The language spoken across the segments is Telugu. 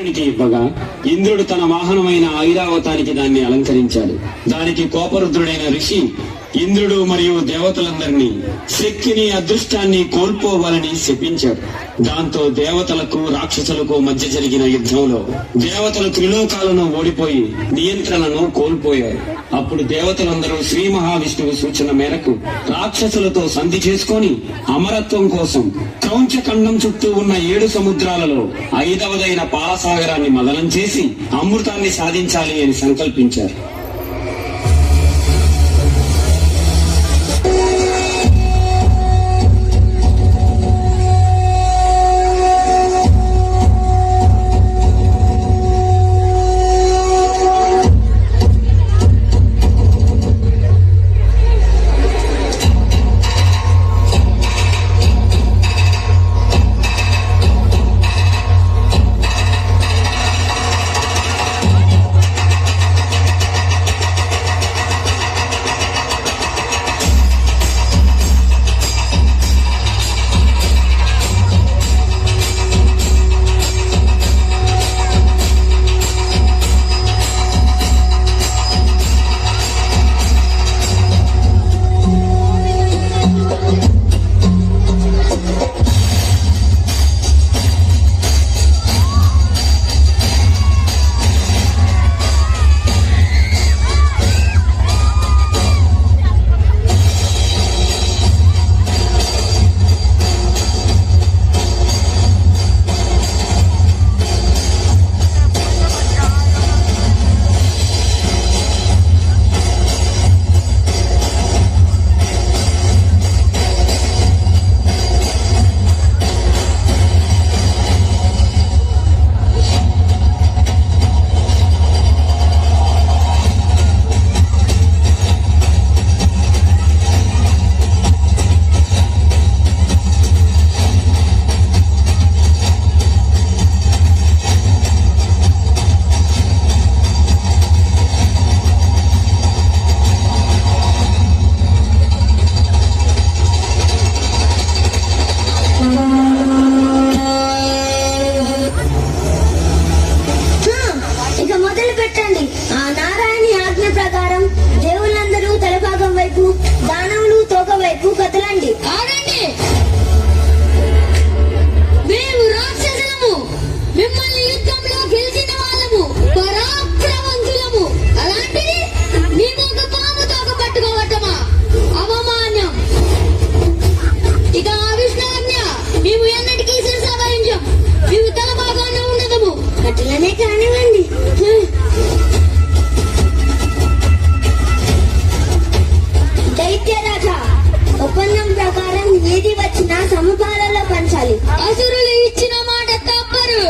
ఇవ్వగా ఇంద్రుడు తన వాహనమైన ఐరావతానికి దాన్ని అలంకరించాడు. దానికి కోపరుద్రుడైన ఋషి ఇంద్రుడు మరియు దేవతలందరినీ శక్తిని అదృష్టాన్ని కోల్పోవాలని శపించాడు. దాంతో దేవతలకు రాక్షసులకు మధ్య జరిగిన యుద్ధంలో దేవతలు త్రిలోకాలను ఓడిపోయి నియంత్రణను కోల్పోయారు. అప్పుడు దేవతలందరూ శ్రీ మహావిష్ణువు సూచన మేరకు రాక్షసులతో సంధి చేసుకొని అమరత్వం కోసం క్రౌంచఖండం చుట్టూ ఉన్న 7 సముద్రాలలో 5వదైన పాలసాగరాన్ని మదనం చేసి అమృతాన్ని సాధించాలి అని సంకల్పించారు. దానవులు తోక వైపు కదలండి. ఆగండి, మేము రాక్షసులము, మిమ్మల్ని యుద్ధంలో గెలిచిన వాళ్ళము, పరాక్రమవంతులము. అలాంటిది మేము ఒక పాము తోక పట్టుకోవటమా? అవమానం. ఇక విష్ణుజ్ఞ, మేము ఎన్నటికీ శిరస వహించం, మేము తల భాగాన ఉన్నదము. అట్లనే కానివ్వండి. దైత్యరాజా, ఒప్పందం ప్రకారం ఏది వచ్చినా సమపాలలో పంచాలి. అసురులు ఇచ్చిన మాట తప్పరు.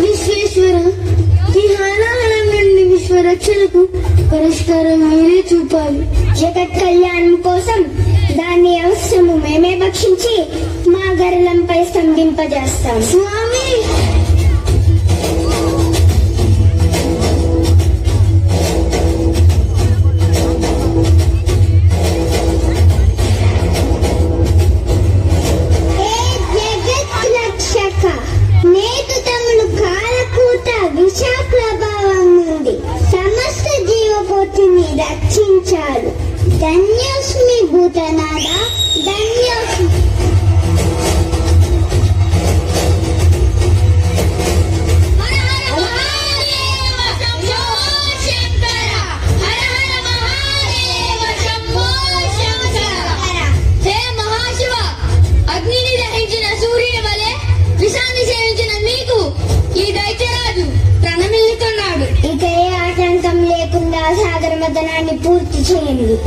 విశ్వేశ్వర, ఈ హాలాహలం నుండి విశ్వరక్షణకు పరిష్కారం మీరే చూపాలి. జగత్ కళ్యాణం కోసం దాన్ని అవసరము మేమే భక్షించి మా గరళంపై స్తంభింపజేస్తాం. స్వామి, నేటి తమను కాలకూట విష ప్రభావం నుండి సమస్త జీవకోటిని రక్షించారు. ధన్యోస్మి భూతనాథ, ధన్యోస్మి. హర హర మహాదేవ శంభో శంకర, హర హర మహాదేవ శంభో శంకర. హే మహాశివ, అగ్నిని దహించిన సూర్యుని వలె విషాన్ని సేవించిన మీకు ఈ దైత్యరాజు ప్రణమిల్లుతున్నాడు. ఇక ఏ ఆటంకం లేకుండా సాగర మదనాన్ని పూర్తి చేయండి.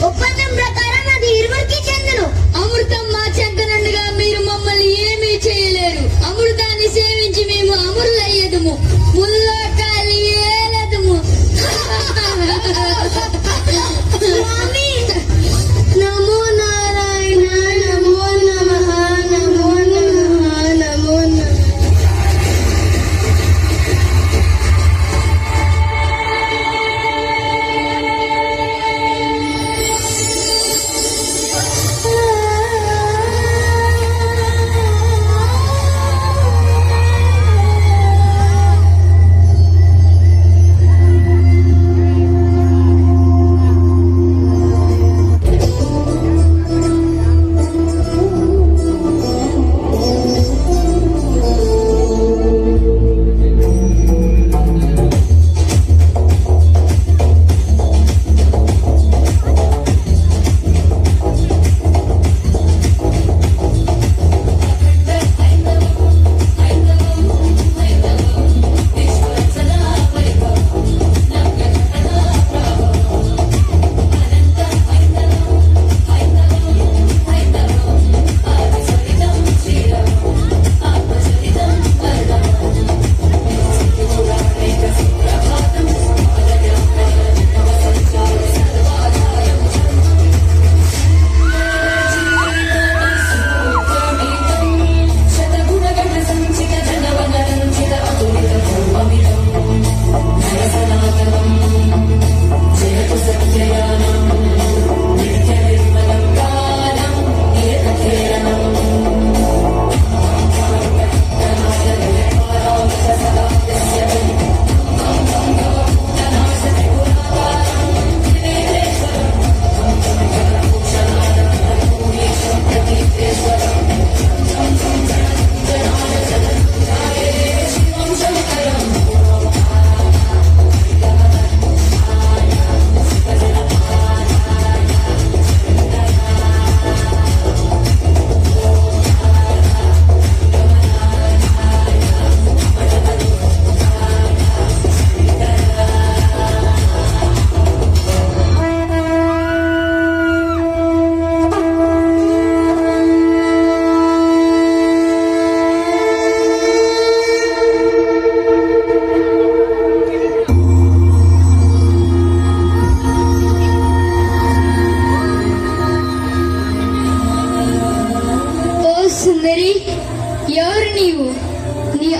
ఒప్పందం ప్రకారం అది ఇరువురికి చెందును. అమృతం మా చెంతనండగా మీరు మమ్మల్ని ఏమీ చేయలేరు. అమృతాన్ని సేవించి మేము అమరులయ్యదుము, ముల్లోకాలు ఏలదుము. స్వామి, నమో నారాయణ, నమో నమః, నమో నమః, నమో నమః.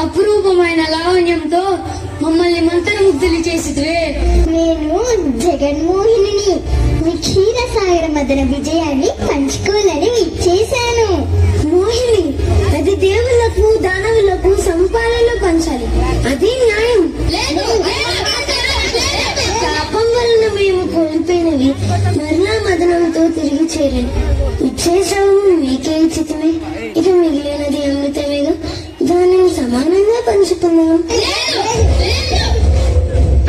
అపురూపమైన లావణ్యంతో మమ్మల్ని మంత్రముగ్ధులు చేసిదివే. నేను జగన్మోహిని, మీ క్షీరసాగర మదన విజయాన్ని పంచుకోవాలని ఇచ్చేశాను. మోహిని, అది దేవులకు దానవులకు సమపాలలో పంచాలి. ఇచ్చితివి, ఇక మిగిలినది అమృతమేగా, దానిని సమానంగా పంచుకున్నాను.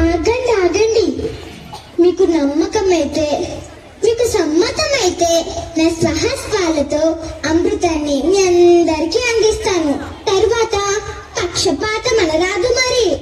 ఆగండి ఆగండి, మీకు నమ్మకమైతే, మీకు సమ్మతమైతే నా స్వహస్తాలతో అమృతాన్ని మీ అందరికీ అందిస్తాను. తరువాత పక్షపాతం అనరాదు మరి.